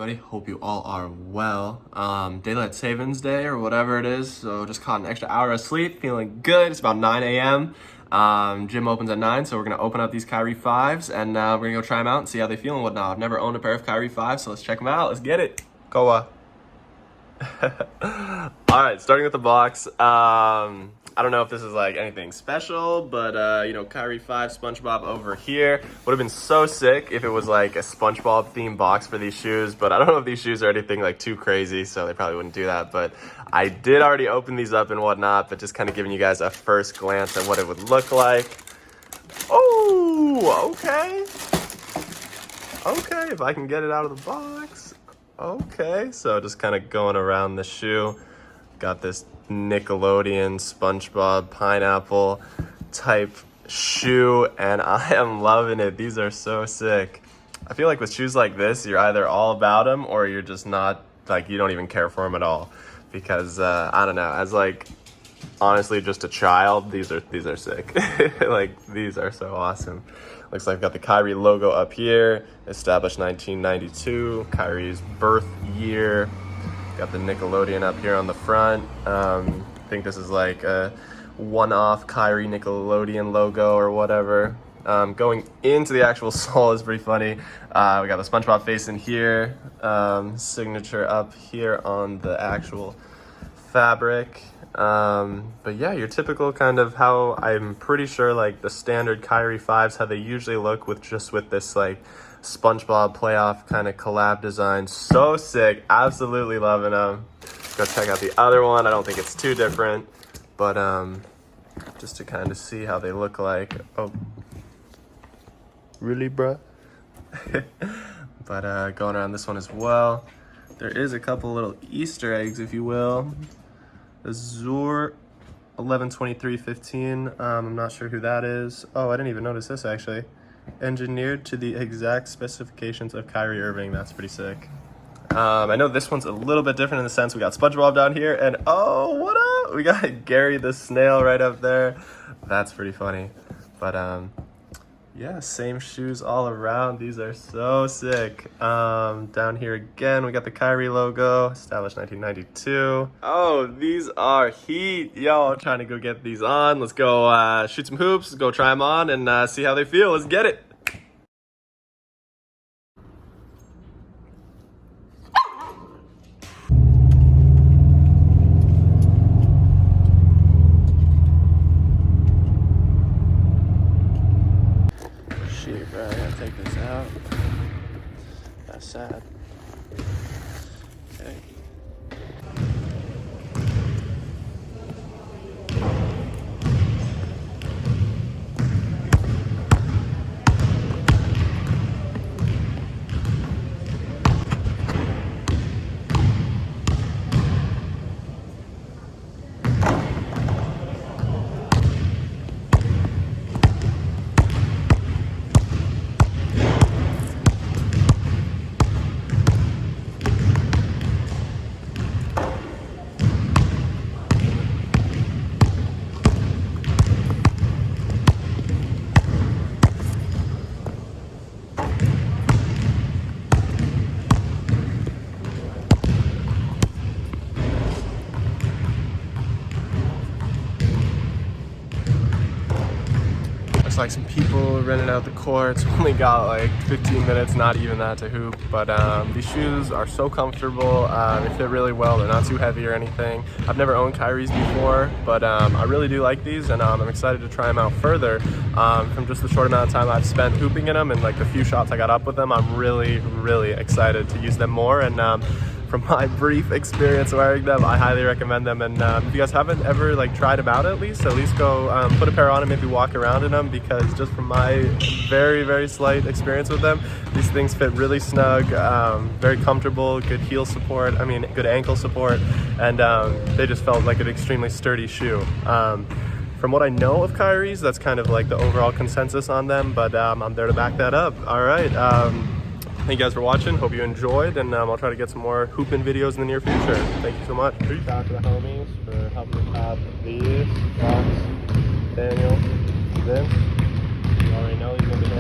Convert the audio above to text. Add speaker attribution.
Speaker 1: everybody. Hope you all are well. Daylight savings day or whatever it is, so just caught an extra hour of sleep, feeling good. It's about 9 a.m. Gym opens at 9, so we're going to open up these Kyrie 5s, and we're going to go try them out and see how they feel and whatnot. I've never owned a pair of Kyrie 5s, so let's check them out. Let's get it. Go. Alright, starting with the box. I don't know if this is like anything special, but you know, Kyrie 5 SpongeBob over here. Would have been so sick if it was like a SpongeBob themed box for these shoes, but I don't know if these shoes are anything like too crazy, so they probably wouldn't do that. But I did already open these up and whatnot, but just kind of giving you guys a first glance at what it would look like. Oh, okay. Okay, if I can get it out of the box. Okay, so just kind of going around the shoe. Got this Nickelodeon Spongebob Pineapple type shoe, and I am loving it. These are so sick. I feel like with shoes like this, you're either all about them or you're just not, like, you don't even care for them at all. Because I don't know, as like honestly just a child, these are sick. Like, these are so awesome. Looks like I've got the Kyrie logo up here, established 1992, Kyrie's birth year. Got the Nickelodeon up here on the front. I think this is like a one-off Kyrie Nickelodeon logo or whatever. Going into the actual sole is pretty funny. We got the SpongeBob face in here, signature up here on the actual fabric. But yeah, your typical kind of how I'm pretty sure like the standard Kyrie 5s, how they usually look with this like SpongeBob playoff kind of collab design. So sick. Absolutely loving them. Go check out the other one. I don't think it's too different, but just to kind of see how they look like. Oh, really, bruh? But going around this one as well, there is a couple little Easter eggs, if you will. Azure 112315. I'm not sure who that is. Oh, I didn't even notice this actually. Engineered to the exact specifications of Kyrie Irving. That's pretty sick. I know this one's a little bit different in the sense we got SpongeBob down here, and oh, what up? We got Gary the snail right up there. That's pretty funny. But yeah, same shoes all around. These are so sick. Down here again, we got the Kyrie logo, established 1992. Oh, these are heat. Yo, I'm trying to go get these on. Let's go shoot some hoops, go try them on, and see how they feel. Let's get it. Shoot, bro, I gotta take this out. That's sad. Okay. Looks like some people renting out the courts. Only got like 15 minutes, not even that, to hoop. But these shoes are so comfortable. They fit really well. They're not too heavy or anything. I've never owned Kyrie's before, but I really do like these, and I'm excited to try them out further. From just the short amount of time I've spent hooping in them and like the few shots I got up with them, I'm really, really excited to use them more. And from my brief experience wearing them, I highly recommend them. And if you guys haven't ever like tried them out, at least go put a pair on and maybe walk around in them, because just from my very, very slight experience with them, these things fit really snug, very comfortable, good heel support, I mean good ankle support, and they just felt like an extremely sturdy shoe. From what I know of Kyrie's, that's kind of like the overall consensus on them, but I'm there to back that up. All right. Thank you guys for watching. Hope you enjoyed, and I'll try to get some more hooping videos in the near future. Thank you so much. Shout out to the homies for helping me have these. Fox, Daniel, Vince. You already know he's gonna be